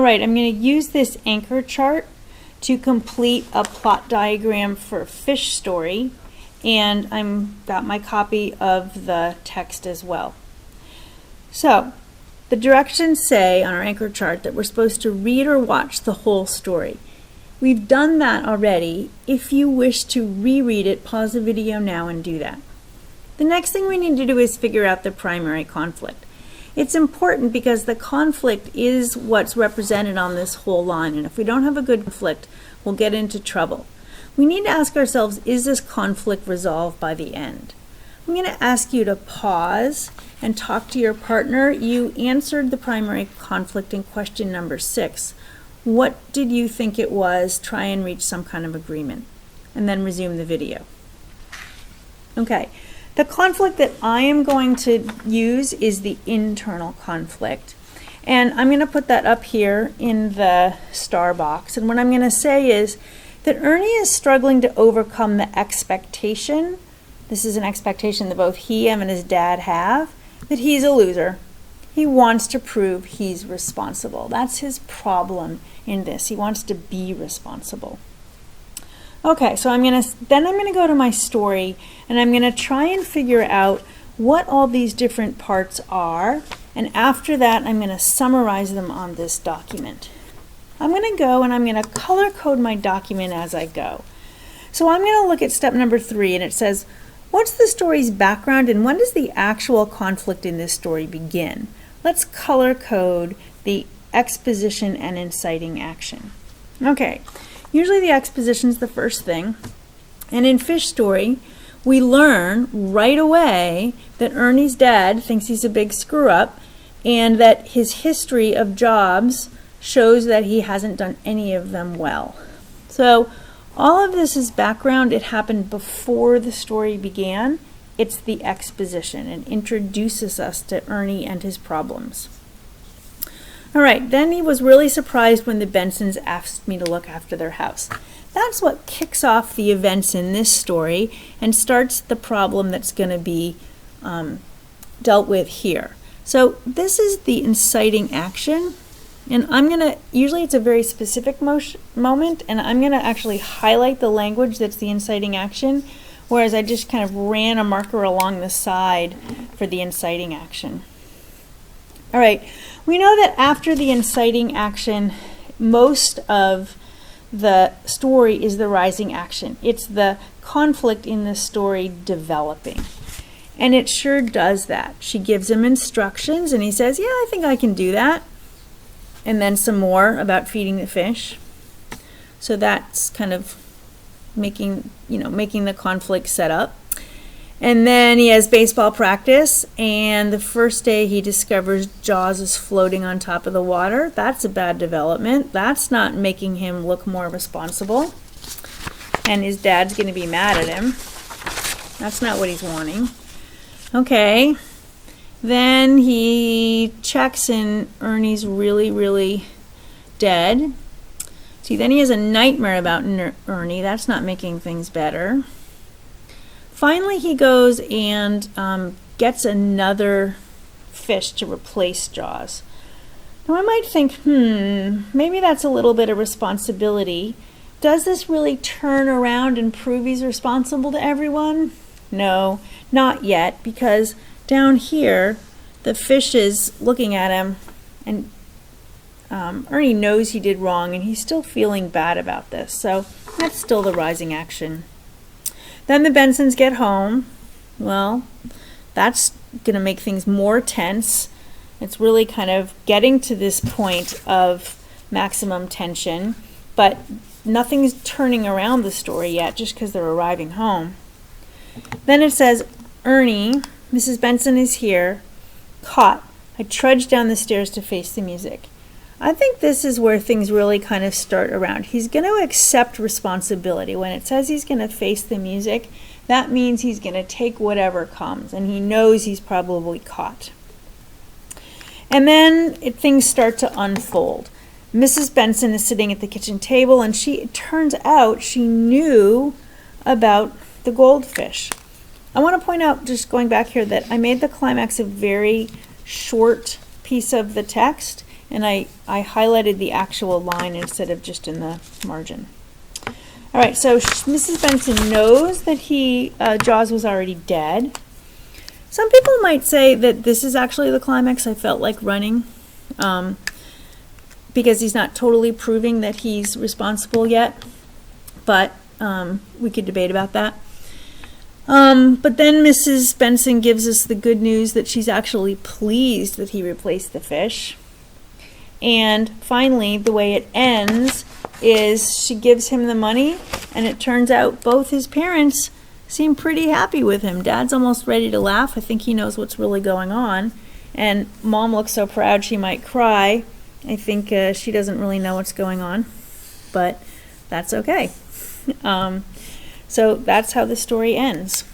right, I'm going to use this anchor chart to complete a plot diagram for Fish Story, and I've got my copy of the text as well. So, the directions say on our anchor chart that we're supposed to read or watch the whole story. We've done that already. If you wish to reread it, pause the video now and do that. The next thing we need to do is figure out the primary conflict. It's important because the conflict is what's represented on this whole line, and if we don't have a good conflict, we'll get into trouble. We need to ask ourselves, is this conflict resolved by the end? I'm going to ask you to pause and talk to your partner. You answered the primary conflict in question number 6. What did you think it was? Try and reach some kind of agreement, and then resume the video. Okay, the conflict that I am going to use is the internal conflict. And I'm going to put that up here in the star box. And what I'm going to say is that Ernie is struggling to overcome the expectation. This is an expectation that both he and his dad have, that he's a loser. He wants to prove he's responsible. That's his problem in this. He wants to be responsible. Okay, so I'm going to go to my story, and I'm going to try and figure out what all these different parts are, and after that I'm going to summarize them on this document. I'm going to go and I'm going to color code my document as I go. So I'm going to look at step number 3, and it says, what's the story's background and when does the actual conflict in this story begin? Let's color code the exposition and inciting action. Okay, usually the exposition is the first thing, and in Fish Story we learn right away that Ernie's dad thinks he's a big screw-up and that his history of jobs shows that he hasn't done any of them well. So all of this is background. It happened before the story began. It's the exposition. It introduces us to Ernie and his problems. All right, then he was really surprised when the Bensons asked me to look after their house. That's what kicks off the events in this story and starts the problem that's going to be dealt with here. So this is the inciting action, and I'm going to, usually it's a very specific moment, and I'm going to actually highlight the language that's the inciting action, whereas I just kind of ran a marker along the side for the inciting action. All right, we know that after the inciting action, most of the story is the rising action. It's the conflict in the story developing. And it sure does that. She gives him instructions and he says, yeah, I think I can do that. And then some more about feeding the fish. So that's kind of making the conflict set up. And then he has baseball practice, and the first day he discovers Jaws is floating on top of the water. That's a bad development. That's not making him look more responsible. And his dad's going to be mad at him. That's not what he's wanting. Okay. Then he checks and Ernie's really, really dead. See, then he has a nightmare about Ernie. That's not making things better. Finally, he goes and gets another fish to replace Jaws. Now, I might think, maybe that's a little bit of responsibility. Does this really turn around and prove he's responsible to everyone? No, not yet, because down here, the fish is looking at him, and Ernie knows he did wrong, and he's still feeling bad about this. So that's still the rising action. Then the Bensons get home. Well, that's going to make things more tense. It's really kind of getting to this point of maximum tension, but nothing's turning around the story yet just because they're arriving home. Then it says, Ernie, Mrs. Benson is here, caught. I trudged down the stairs to face the music. I think this is where things really kind of start around. He's going to accept responsibility. When it says he's going to face the music, that means he's going to take whatever comes, and he knows he's probably caught. And then things start to unfold. Mrs. Benson is sitting at the kitchen table, and it turns out she knew about the goldfish. I want to point out, just going back here, that I made the climax a very short piece of the text. And I highlighted the actual line instead of just in the margin. All right, so Mrs. Benson knows that Jaws was already dead. Some people might say that this is actually the climax. I felt like running because he's not totally proving that he's responsible yet, but we could debate about that. But then Mrs. Benson gives us the good news that she's actually pleased that he replaced the fish. And finally, the way it ends is she gives him the money, and it turns out both his parents seem pretty happy with him. Dad's almost ready to laugh. I think he knows what's really going on. And Mom looks so proud she might cry. I think she doesn't really know what's going on, but that's okay. So that's how the story ends.